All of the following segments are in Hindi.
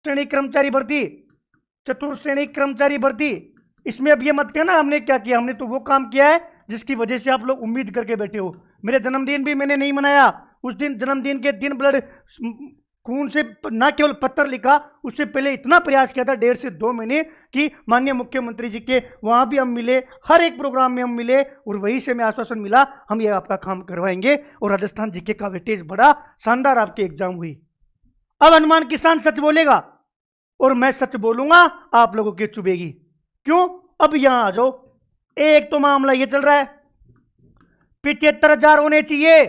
श्रेणी कर्मचारी भर्ती, चतुर्थ श्रेणी कर्मचारी भर्ती, इसमें अब ये मत कहना हमने क्या किया, हमने तो वो काम किया है जिसकी वजह से आप लोग उम्मीद करके बैठे हो। मेरे जन्मदिन भी मैंने नहीं मनाया, उस दिन जन्मदिन के दिन ब्लड खून से ना केवल पत्र लिखा, उससे पहले इतना प्रयास किया था 1.5 से 2 महीने कि माननीय मुख्यमंत्री जी के वहां भी हम मिले, हर एक प्रोग्राम में हम मिले और वहीं से मैं आश्वासन मिला हम ये आपका काम करवाएंगे और राजस्थान जीके का वेटेज बढ़ा, शानदार आपकी एग्जाम हुई। अब हनुमान किसान सच बोलेगा और मैं सच बोलूंगा, आप लोगों की चुभेगी। क्यों? अब यहां आ जाओ। एक तो मामला ये चल रहा है 75,000 होने चाहिए,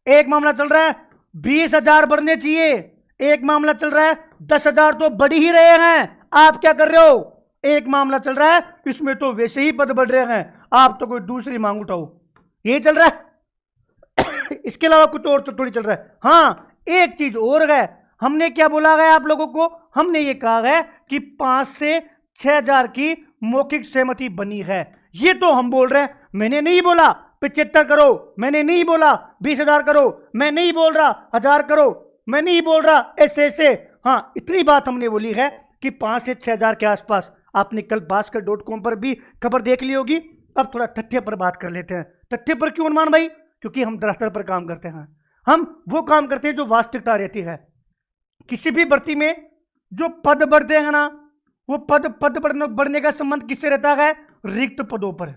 एक मामला चल रहा है 20,000 बढ़ने चाहिए, एक मामला चल रहा है 10,000 तो बढ़ ही रहे हैं, आप क्या कर रहे हो? एक मामला चल रहा है इसमें तो वैसे ही पद बढ़ रहे हैं, आप तो कोई दूसरी मांग उठाओ, ये चल रहा है। इसके अलावा कुछ और तो थोड़ी चल रहा है। हाँ, एक चीज और है, हमने क्या बोला है आप लोगों को, हमने ये कहा है कि 5 से 6,000 की मौखिक सहमति बनी है, ये तो हम बोल रहे हैं। मैंने नहीं बोला 75 करो, मैंने नहीं बोला 20,000 करो, मैं नहीं बोल रहा 1,000 करो, मैं नहीं बोल रहा ऐसे। हाँ, इतनी बात हमने बोली है कि 5 से 6,000 के आसपास। आपने कल भास्कर.com पर भी खबर देख ली होगी। अब थोड़ा तथ्य पर बात कर लेते हैं। तथ्य पर क्यों अनुमान भाई? क्योंकि हम धरातल पर काम करते हैं, हम वो काम करते हैं जो वास्तविकता रहती है। किसी भी भर्ती में जो पद बढ़ते हैं ना, वो पद बढ़ने का संबंध किससे रहता है? रिक्त पदों पर,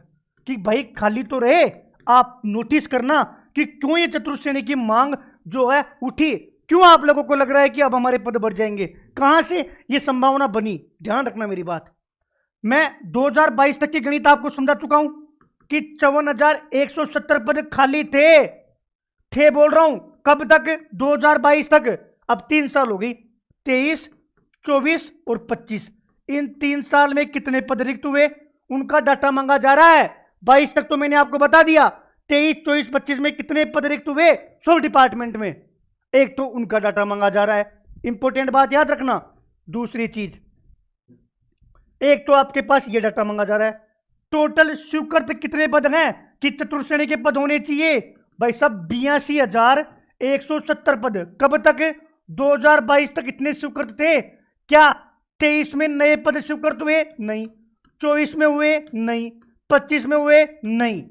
कि भाई खाली तो रहे। आप नोटिस करना कि क्यों ये चतुर्थ श्रेणी की मांग जो है उठी, क्यों आप लोगों को लग रहा है कि अब हमारे पद बढ़ जाएंगे, कहां से ये संभावना बनी? ध्यान रखना मेरी बात। मैं 2022 तक की गणित आपको समझा चुका हूं कि 54,170 पद खाली थे बोल रहा हूं। कब तक? 2022 तक। अब 3 साल हो गई, 23, 24 और 25। इन 3 साल में कितने पद रिक्त हुए उनका डाटा मांगा जा रहा है। 22 तक तो मैंने आपको बता दिया, 23, 24, 25 में कितने पद रिक्त हुए सब डिपार्टमेंट में, एक तो उनका डाटा मांगा जा रहा है। इंपॉर्टेंट बात याद रखना। दूसरी चीज, एक तो आपके पास ये डाटा मांगा जा रहा है टोटल स्वीकृत कितने पद हैं कि चतुर्थ श्रेणी के पद होने चाहिए। भाई साहब 82,170 पद। कब तक? 2022 तक इतने स्वीकृत थे। क्या 23 में नए पद स्वीकृत हुए? नहीं। 24 में हुए? नहीं। 25 में हुए? नहीं।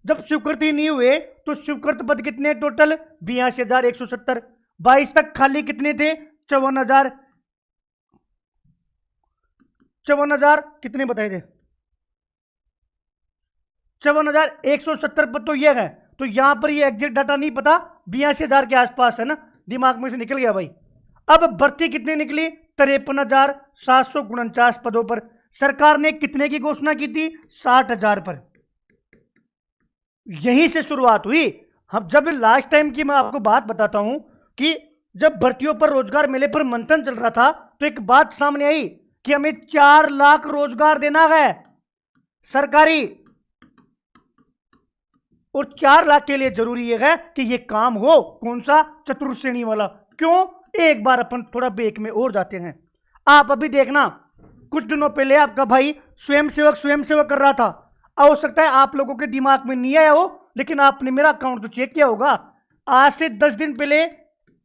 जब स्वीकृत ही नहीं हुए तो स्वीकृत पद कितने टोटल? 82,170। 22 तक खाली कितने थे? 54,000 कितने बताए थे? 54,170 पद तो ये है। तो यहां पर ये एग्जैक्ट डाटा नहीं पता, 82,000 के आसपास है ना, दिमाग में से निकल गया भाई। अब भर्ती कितनी निकली? 53,749 पदों पर। सरकार ने कितने की घोषणा की थी? 60,000 पर। यहीं से शुरुआत हुई। हम जब लास्ट टाइम की मैं आपको बात बताता हूं कि जब भर्तियों पर रोजगार मेले पर मंथन चल रहा था तो एक बात सामने आई कि हमें 4 लाख रोजगार देना है सरकारी, और 4 लाख के लिए जरूरी यह है कि यह काम हो। कौन सा? चतुर्थ श्रेणी वाला। क्यों? एक बार अपन थोड़ा बेक में और जाते हैं। आप अभी देखना, कुछ दिनों पहले आपका भाई स्वयंसेवक कर रहा था। हो सकता है आप लोगों के दिमाग में नहीं आया हो, लेकिन आपने मेरा अकाउंट तो चेक किया होगा। आज से 10 दिन पहले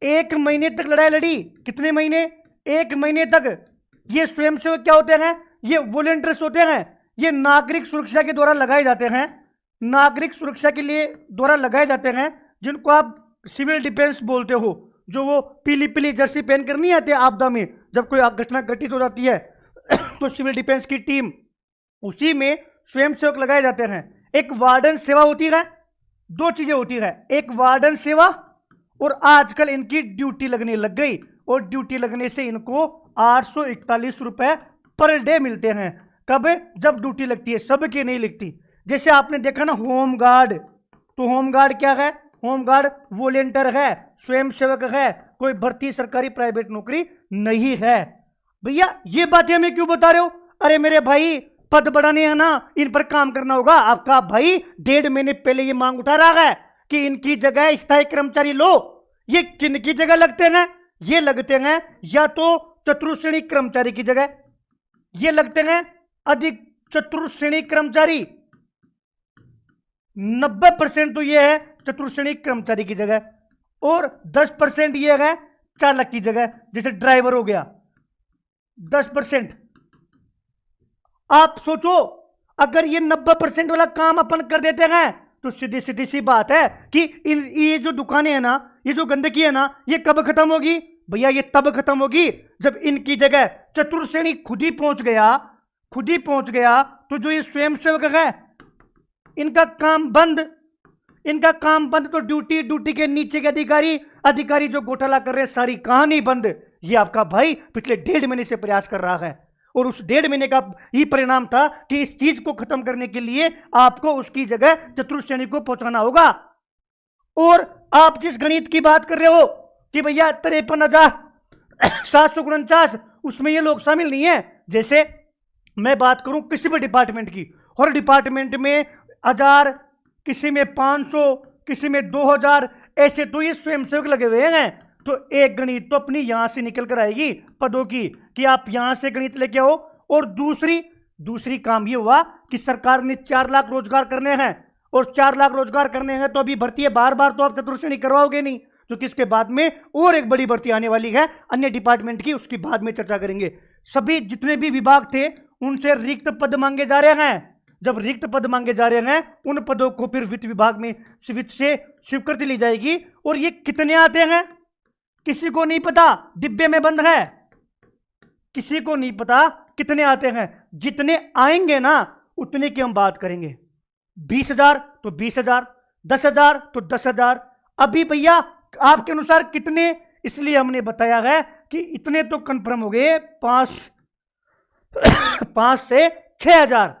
1 महीने तक लड़ाई लड़ी। कितने महीने? 1 महीने तक। ये स्वयंसेवक क्या होते हैं? ये वॉलंटियर्स होते हैं। ये नागरिक सुरक्षा के द्वारा लगाए जाते हैं, नागरिक सुरक्षा के लिए द्वारा लगाए जाते हैं, जिनको आप सिविल डिफेंस बोलते हो। जो वो पीली पीली जर्सी पहन कर नहीं आते आपदा में, जब कोई घटना घटित हो जाती है तो सिविल डिफेंस की टीम, उसी में स्वयंसेवक लगाए जाते हैं। एक वार्डन सेवा होती है, 2 चीजें होती है, एक वार्डन सेवा और आजकल इनकी ड्यूटी लगने लग गई, और ड्यूटी लगने से इनको 841 रुपए पर डे मिलते हैं। कब? जब ड्यूटी लगती है, सबकी नहीं लगती। जैसे आपने देखा ना होमगार्ड, तो होमगार्ड क्या है? होमगार्ड वॉलेंटियर है, स्वयंसेवक है, कोई भर्ती सरकारी प्राइवेट नौकरी नहीं है। भैया ये बातें हमें क्यों बता रहे हो? अरे मेरे भाई पद बढ़ाने हैं ना, इन पर काम करना होगा। आपका भाई 1.5 महीने पहले ये मांग उठा रहा है कि इनकी जगह स्थायी कर्मचारी लो। ये किन की जगह लगते हैं? ये लगते हैं या तो चतुर्थ श्रेणी कर्मचारी की जगह, ये लगते हैं अधिक चतुर्थ श्रेणी कर्मचारी। 90% तो ये है चतुर्थ श्रेणी कर्मचारी की जगह, और 10% ये है चालक की जगह, जैसे ड्राइवर हो गया। 10%। आप सोचो, अगर ये 90% वाला काम अपन कर देते हैं तो सीधी सीधी सी बात है कि ये जो दुकानें हैं ना, ये जो गंदगी है ना, ये कब खत्म होगी भैया? ये तब खत्म होगी जब इनकी जगह चतुर श्रेणी खुद ही पहुंच गया। तो जो ये स्वयंसेवक है, इनका काम बंद। तो ड्यूटी के नीचे के अधिकारी जो घोटाला कर रहे हैं, सारी कहानी बंद। ये आपका भाई पिछले 1.5 महीने से प्रयास कर रहा है, और उस 1.5 महीने का ही परिणाम था कि इस चीज को खत्म करने के लिए आपको उसकी जगह चतुर श्रेणी को पहुंचाना होगा। और आप जिस गणित की बात कर रहे हो कि भैया 53,749, उसमें ये लोग शामिल नहीं है। जैसे मैं बात करूं किसी भी डिपार्टमेंट की, हर डिपार्टमेंट में 1000, किसी में 500, किसी में 2000, ऐसे तो ये स्वयंसेवक लगे हुए हैं। तो एक गणित तो अपनी यहां से निकल कर आएगी पदों की, कि आप यहां से गणित लेके आओ। और दूसरी काम ये हुआ कि सरकार ने 4 लाख रोजगार करने हैं, और 4 लाख रोजगार करने हैं तो अभी भर्ती है, बार बार तो आप चतुर श्रेणी करवाओगे नहीं, क्योंकि इसके बाद में और एक बड़ी भर्ती आने वाली है अन्य डिपार्टमेंट की, उसकी बाद में चर्चा करेंगे। सभी जितने भी विभाग थे उनसे रिक्त पद मांगे जा रहे हैं। जब रिक्त पद मांगे जा रहे हैं, उन पदों को फिर वित्त विभाग में वित्त से स्वीकृति ली जाएगी। और ये कितने आते हैं किसी को नहीं पता, डिब्बे में बंद है, किसी को नहीं पता कितने आते हैं। जितने आएंगे ना उतने की हम बात करेंगे। 20,000 तो 20,000, 10,000 तो 10,000। अभी भैया आपके अनुसार कितने? इसलिए हमने बताया है कि इतने तो कंफर्म हो गए, 5 से 6,000।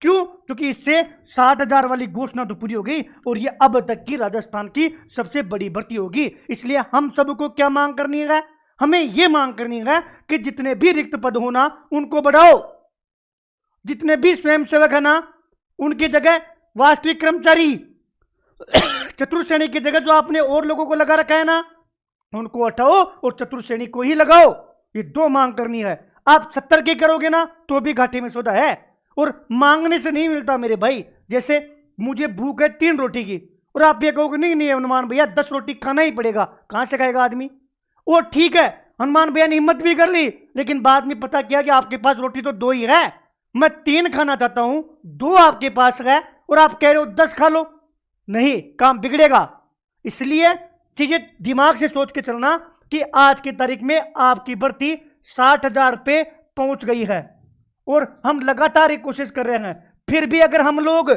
क्यों? क्योंकि इससे 60,000 वाली घोषणा तो पूरी हो गई, और ये अब तक की राजस्थान की सबसे बड़ी भर्ती होगी। इसलिए हम सबको क्या मांग करनी है? हमें यह मांग करनी है कि जितने भी रिक्त पद हो ना उनको बढ़ाओ, जितने भी स्वयंसेवक है ना उनकी जगह वास्तविक कर्मचारी चतुर श्रेणी की जगह जो आपने और लोगों को लगा रखा है ना, उनको हटाओ और चतुर श्रेणी को ही लगाओ। ये 2 मांग करनी है। आप 70 की करोगे ना तो भी घाटे में सौदा है, और मांगने से नहीं मिलता मेरे भाई। जैसे मुझे भूख है 3 रोटी की, और आप ये कहोगे नहीं हनुमान भैया 10 रोटी खाना ही पड़ेगा, कहां से खाएगा आदमी? और ठीक है, हनुमान भैया ने हिम्मत भी कर ली, लेकिन बाद में पता किया कि आपके पास रोटी तो 2 ही है। मैं 3 खाना चाहता हूं, 2 आपके पास है, और आप कह रहे हो 10 खा लो। नहीं, काम बिगड़ेगा। इसलिए चीजें दिमाग से सोच के चलना कि आज की तारीख में आपकी भर्ती 60,000 पे पहुंच गई है, और हम लगातार एक कोशिश कर रहे हैं। फिर भी अगर हम लोग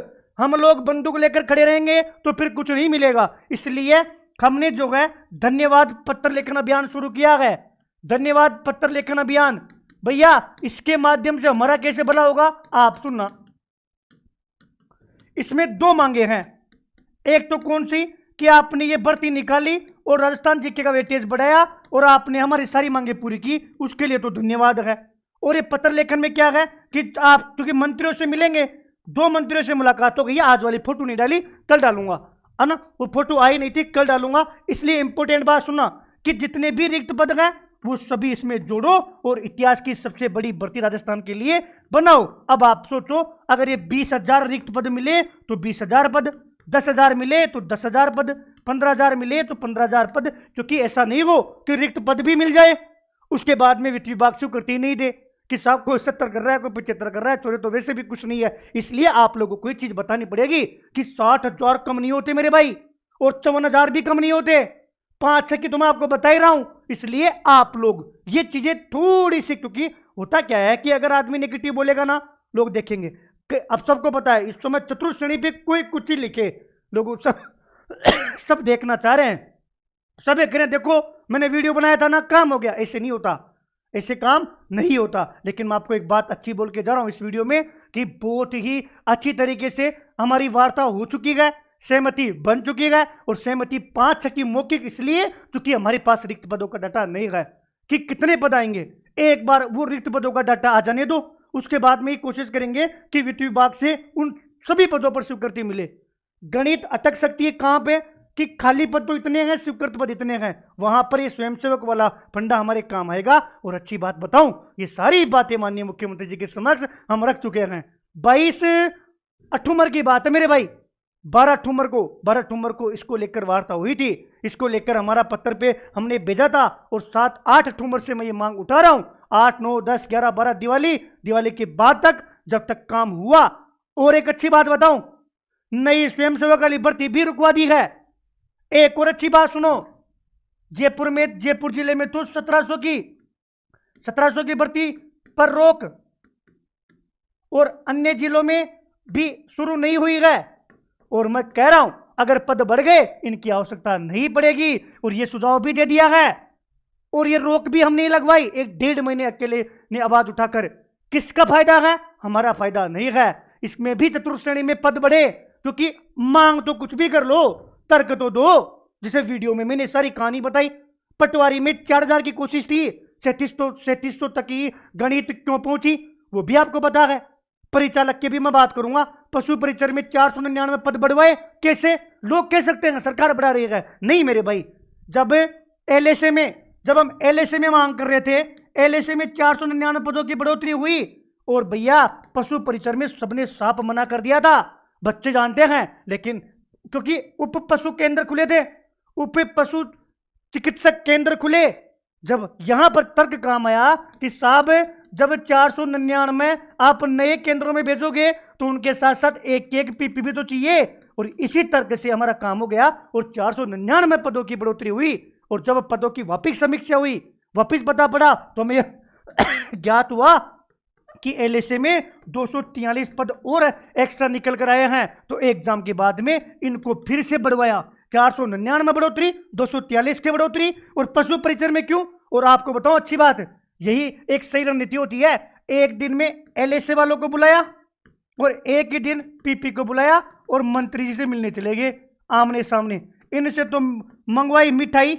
बंदूक लेकर खड़े रहेंगे तो फिर कुछ नहीं मिलेगा। इसलिए हमने जो है धन्यवाद पत्र लेखन अभियान शुरू किया है। धन्यवाद पत्र लेखन अभियान भैया, इसके माध्यम से हमारा कैसे भला होगा आप सुनना। इसमें 2 मांगे हैं। एक तो कौन सी कि आपने ये भर्ती निकाली और राजस्थान जीके का वेटेज बढ़ाया, और आपने हमारी सारी मांगे पूरी की, उसके लिए तो धन्यवाद है। और ये पत्र लेखन में क्या है कि आप क्योंकि मंत्रियों से मिलेंगे, 2 मंत्रियों से मुलाकात हो गई। आज वाली फोटो नहीं डाली, कल डालूंगा, है ना? वो फोटो आई नहीं थी, कल डालूंगा। इसलिए इंपॉर्टेंट बात सुनना कि जितने भी रिक्त पद हैं वो सभी इसमें जोड़ो, और इतिहास की सबसे बड़ी भर्ती राजस्थान के लिए बनाओ। अब आप सोचो, अगर ये 20,000 रिक्त पद मिले तो 20,000 पद, 10,000 मिले तो 10,000 पद, 15,000 मिले तो 15,000 पद। क्योंकि ऐसा नहीं हो कि रिक्त पद भी मिल जाए, उसके बाद में वित्त विभाग स्वीकृति नहीं दे कि साहब कोई 70 कर रहा है, कोई 75 कर रहा है, चोरे तो वैसे भी कुछ नहीं है। इसलिए आप लोगों को एक चीज बतानी पड़ेगी कि 60,000 कम नहीं होते मेरे भाई, और 54,000 भी कम नहीं होते। 5-6 की तो मैं आपको बता ही रहा हूं। इसलिए आप लोग ये चीजें थोड़ी सी, क्योंकि होता क्या है कि अगर आदमी नेगेटिव बोलेगा ना, लोग देखेंगे। अब सबको पता है इस समय चतुर श्रेणी पे कोई कुछ ही लिखे, लोग सब देखना चाह रहे हैं, सब कह रहे हैं देखो मैंने वीडियो बनाया था ना, काम हो गया। ऐसे नहीं होता, ऐसे काम नहीं होता। लेकिन मैं आपको एक बात अच्छी बोल के जा रहा हूं इस वीडियो में कि बहुत ही अच्छी तरीके से हमारी वार्ता हो चुकी है, सहमति बन चुकी है, और सहमति 5-6 की मौखिक इसलिए क्योंकि हमारे पास रिक्त पदों का डाटा नहीं है कि कितने पद आएंगे। एक बार वो रिक्त पदों का डाटा आ जाने दो, उसके बाद में ही कोशिश करेंगे कि वित्त विभाग से उन सभी पदों पर स्वीकृति मिले। गणित अटक सकती है कहां पे कि खाली पद तो इतने हैं, स्वीकृत पद इतने हैं, वहां पर ये स्वयंसेवक वाला फंडा हमारे काम आएगा। और अच्छी बात बताऊं, ये सारी बातें माननीय मुख्यमंत्री जी के समक्ष हम रख चुके हैं। 22 अक्टूबर की बात है मेरे भाई, 12 अक्टूबर को इसको लेकर वार्ता हुई थी इसको लेकर हमारा पत्र पे हमने भेजा था और 7-8 अक्टूबर से मैं ये मांग उठा रहा हूं। 8, 9, 10, 11, 12 दिवाली के बाद तक जब तक काम हुआ। और एक अच्छी बात बताऊं, नई स्वयंसेवक वाली भर्ती भी रुकवा दी है। एक और अच्छी बात सुनो, जयपुर जिले में तो 1700 की भर्ती पर रोक और अन्य जिलों में भी शुरू नहीं हुई है। और मैं कह रहा हूं अगर पद बढ़ गए इनकी आवश्यकता नहीं पड़ेगी, और ये सुझाव भी दे दिया है। और ये रोक भी हम नहीं लगवाई, 1-1.5 महीने अकेले ने आवाज उठाकर। किसका फायदा है? हमारा फायदा नहीं है। इसमें भी चतुर्थ श्रेणी में पद बढ़े, क्योंकि मांग तो कुछ भी कर लो, तर्क तो दो। जिसे वीडियो में मैंने सारी कहानी बताई, पटवारी में 4000 की कोशिश थी, 3700 तक की गणित क्यों पहुंची वो भी आपको पता है। परिचालक की भी मैं बात करूंगा, पशु परिचर में 499 पद बढ़वाए। कैसे? लोग कह सकते हैं सरकार बढ़ा रही है, नहीं मेरे भाई। जब हम एलएसए में मांग कर रहे थे, एलएसए में 499 पदों की बढ़ोतरी हुई, और भैया पशु परिचर में सबने साफ मना कर दिया था, बच्चे जानते हैं। लेकिन क्योंकि उप पशु केंद्र खुले थे, उप पशु चिकित्सक केंद्र खुले, जब यहां पर तर्क काम आया कि साहब जब 499 आप नए केंद्रों में भेजोगे तो उनके साथ साथ एक पीपी भी तो चाहिए। और इसी तर्क से हमारा काम हो गया और 499 पदों की बढ़ोतरी हुई। और जब पदों की वापिस समीक्षा हुई, वापिस पता पड़ा, तो हमें ज्ञात हुआ कि एलएसए में 243 पद और एक्स्ट्रा निकल कर आए हैं। तो एग्जाम के बाद में इनको फिर से बढ़वाया, 499 बढ़ोतरी, 243 की बढ़ोतरी। और पशु परिचर में क्यों? और आपको बताओ अच्छी बात, यही एक सही रणनीति होती है। एक दिन में एलएसए वालों को बुलाया और एक ही दिन पीपी को बुलाया और मंत्री जी से मिलने चले गए आमने सामने। इनसे तो मंगवाई मिठाई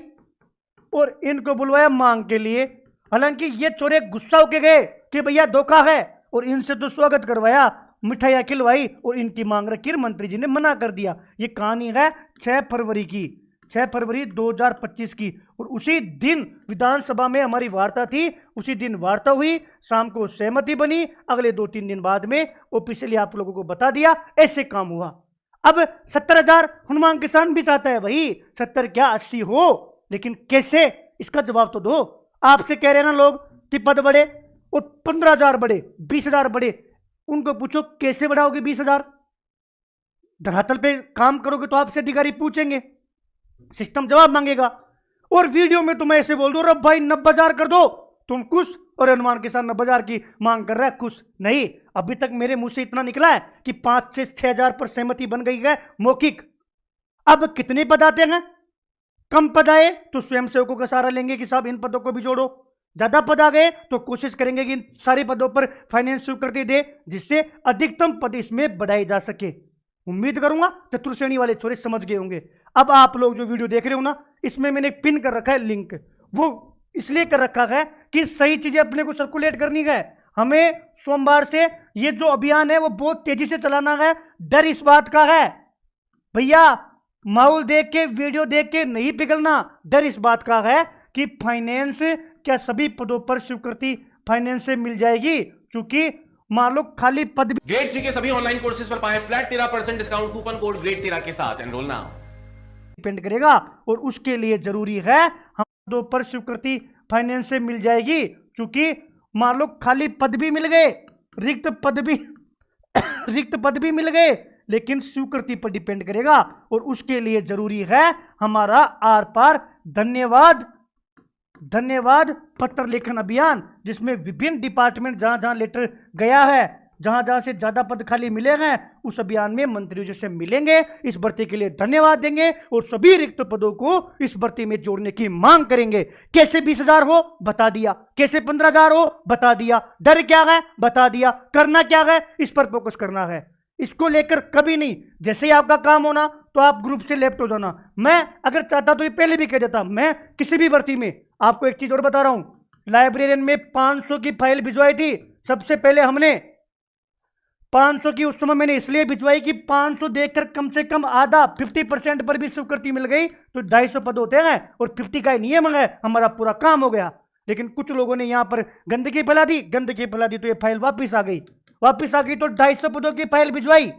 और इनको बुलवाया मांग के लिए। हालांकि ये चोरे गुस्सा होके गए कि भैया धोखा है, और इनसे तो स्वागत करवाया, मिठाइयाँ खिलवाई और इनकी मांग रखी, मंत्री जी ने मना कर दिया। ये कहानी है 6 फरवरी 2025 की। और उसी दिन विधानसभा में हमारी वार्ता थी, उसी दिन वार्ता हुई, शाम को सहमति बनी, अगले 2-3 दिन बाद में ऑफिशियली आप लोगों को बता दिया, ऐसे काम हुआ। अब 70,000 हनुमान किसान भी चाहता है भाई, 70 क्या 80 हो, लेकिन कैसे? इसका जवाब तो दो। आपसे कह रहे हैं ना लोग कि पद बढ़े और 15,000 बढ़े, 20,000 बढ़े, उनको पूछो कैसे बढ़ाओगे 20,000? धरातल पे काम करोगे तो आपसे अधिकारी पूछेंगे, सिस्टम जवाब मांगेगा। और वीडियो में तुम्हें ऐसे बोल दो रे भाई 90,000 कर दो, तुम खुश, और हनुमान किसान 90,000 की मांग कर रहा है, खुश नहीं। अभी तक मेरे मुंह से इतना निकला है कि 5 से 6,000 पर सहमति बन गई है मौखिक। अब कितने पद आते हैं? कम पद आए तो स्वयंसेवकों का सहारा लेंगे कि साहब इन पदों को भी जोड़ो। ज्यादा पद आ गए तो कोशिश करेंगे कि इन सारे पदों पर फाइनेंस स्वीकृति दे, जिससे अधिकतम पद इसमें बढ़ाए जा सके। उम्मीद करूंगा चतुर्थ श्रेणी वाले छोरे समझ गए होंगे। अब आप लोग जो वीडियो देख रहे हो ना, इसमें मैंने पिन कर रखा है लिंक, वो इसलिए कर रखा है कि सही चीजें अपने को सर्कुलेट करनी है। हमें सोमवार से ये जो अभियान है वो बहुत तेजी से चलाना है। डर इस बात का है भैया, माहौल देख के, वीडियो देख के नहीं पिघलना। डर इस बात का है कि फाइनेंस क्या सभी पदों पर स्वीकृति फाइनेंस से मिल जाएगी, क्योंकि मान लो खाली पद भी। गेट सी के सभी ऑनलाइन कोर्सेज पर पाए flat 13% discount coupon code grade 13 के साथ एनरोल नाउ। डिपेंड करेगा, और उसके लिए जरूरी है हम पदों पर स्वीकृति फाइनेंस से मिल जाएगी, क्योंकि मान लो खाली पद भी मिल गए, रिक्त पद भी मिल गए, लेकिन स्वीकृति पर डिपेंड करेगा। और उसके लिए जरूरी है हमारा आर पार धन्यवाद पत्र लेखन अभियान, जिसमें विभिन्न डिपार्टमेंट जहां जहां लेटर गया है, जहां जहां से ज्यादा पद खाली मिले हैं, उस अभियान में मंत्रियों जी से मिलेंगे, इस भर्ती के लिए धन्यवाद देंगे और सभी रिक्त पदों को इस भर्ती में जोड़ने की मांग करेंगे। कैसे 20,000 हो बता दिया, कैसे 15,000 हो बता दिया, डर क्या है बता दिया, करना क्या है इस पर फोकस करना है। इसको लेकर कभी नहीं, जैसे ही आपका काम होना तो आप ग्रुप से लेफ्ट हो जाना। मैं अगर चाहता तो ये पहले भी कह देता, मैं किसी भी भर्ती में आपको एक चीज और बता रहा हूं, लाइब्रेरियन में 500 की फाइल भिजवाई थी सबसे पहले हमने। 500 की उस समय मैंने इसलिए भिजवाई कि 500 देखकर कम से कम आधा 50% पर भी स्वीकृति मिल गई तो 250 पद होते हैं और 50 का नियम है, हमारा पूरा काम हो गया। लेकिन कुछ लोगों ने यहां पर गंदगी फैला दी तो ये फाइल वापिस आ गई तो 250 पदों की फाइल भिजवाई।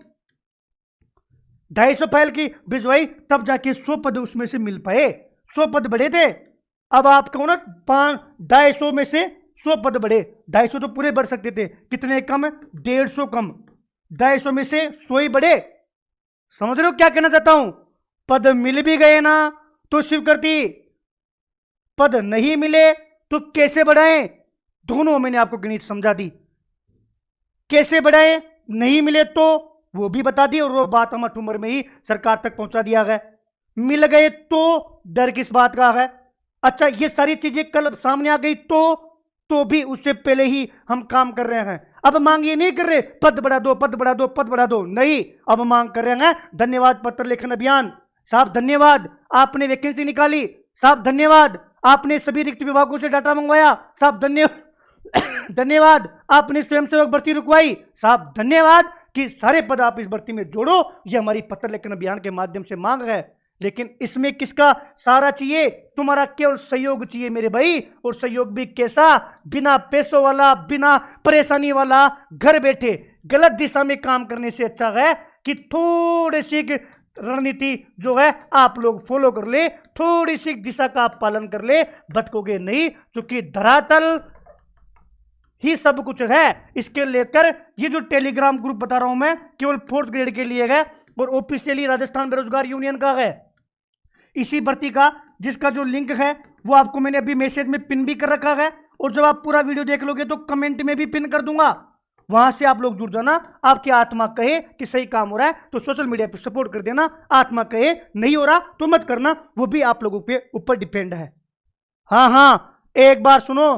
250 फाइल की भिजवाई, तब जाके 100 पद उसमें से मिल पाए। 100 पद बढ़े थे, अब आपको ना 250 में से 100 पद बढ़े। 250 तो पूरे बढ़ सकते थे, कितने कम? 150 कम। 250 में से 100 ही बढ़े। समझ रहे हो क्या कहना चाहता हूं? पद मिल भी गए ना तो स्वीकृति, पद नहीं मिले तो कैसे बढ़ाएं? दोनों मैंने आपको गणित समझा दी। कैसे बढ़ाएं? नहीं मिले तो वो भी बता दी, और वो बात हम उम्र में ही सरकार तक पहुंचा दिया गया। मिल गए तो डर किस बात का है? अच्छा, ये सारी चीजें कल सामने आ गई तो भी उससे पहले ही हम काम कर रहे हैं। अब मांग ये नहीं कर रहे पद बढ़ा दो, पद बढ़ा दो, पद बढ़ा दो, नहीं, अब मांग कर रहे हैं धन्यवाद पत्र लेखन अभियान। साहब धन्यवाद, आपने वैकेंसी निकाली। साहब धन्यवाद, आपने सभी रिक्त विभागों से डाटा मंगवाया। साहब धन्यवाद, आपने स्वयंसेवक भर्ती रुकवाई। साहब धन्यवाद कि सारे पद आप इस भर्ती में जोड़ो। ये हमारी पत्र लेखन अभियान के माध्यम से मांग है। लेकिन इसमें किसका सहारा चाहिए? तुम्हारा केवल सहयोग चाहिए मेरे भाई। और सहयोग भी कैसा? बिना पैसों वाला, बिना परेशानी वाला, घर बैठे गलत दिशा में काम करने से अच्छा है कि थोड़ी सी रणनीति जो है आप लोग फॉलो कर ले, थोड़ी सी दिशा का आप पालन कर ले, भटकोगे नहीं। क्योंकि धरातल ही सब कुछ है। इसके लेकर ये जो टेलीग्राम ग्रुप बता रहा हूं मैं, केवल 4th ग्रेड के लिए है और ऑफिशियली राजस्थान बेरोजगार यूनियन का है। इसी भर्ती का जिसका जो लिंक है वो आपको मैंने अभी मैसेज में पिन भी कर रखा है, और जब आप पूरा वीडियो देख लोगे तो कमेंट में भी पिन कर दूंगा। वहां से आप लोग जुड़ जाना। आपकी आत्मा कहे कि सही काम हो रहा है तो सोशल मीडिया पे सपोर्ट कर देना, आत्मा कहे नहीं हो रहा तो मत करना, वो भी आप लोगों के ऊपर डिपेंड है। हाँ, एक बार सुनो,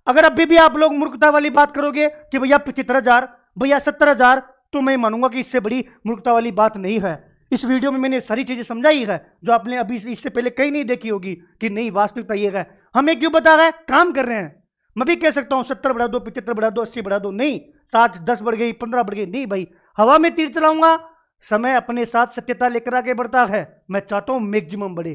अगर अभी भी आप लोग मूर्खता वाली बात करोगे कि भैया 75,000, भैया 70,000, तो मैं मानूंगा कि इससे बड़ी मूर्खता वाली बात नहीं है। इस वीडियो में मैंने सारी चीजें समझाई है जो आपने अभी इससे पहले कहीं नहीं देखी होगी कि नहीं वास्तविकता ये है। हमें क्यों बता रहा है? काम कर रहे हैं। मैं भी कह सकता हूं 70 बढ़ा दो, 75 बढ़ा दो, 80 बढ़ा दो, नहीं 60, 10 बढ़ गई, 15 बढ़ गई, नहीं भाई, हवा में तीर चलाऊंगा। समय अपने साथ सत्यता लेकर आगे बढ़ता है। मैं चाहता हूं मैक्सिमम बढ़े।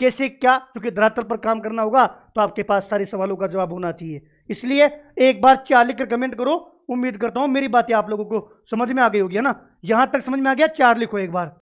कैसे क्या? क्योंकि धरातल पर काम करना होगा तो आपके पास सारे सवालों का जवाब होना चाहिए। इसलिए एक बार 4 लिखकर कमेंट करो। उम्मीद करता हूं मेरी बातें आप लोगों को समझ में आ गई होगी, है ना? यहां तक समझ में आ गया? 4 लिखो एक बार।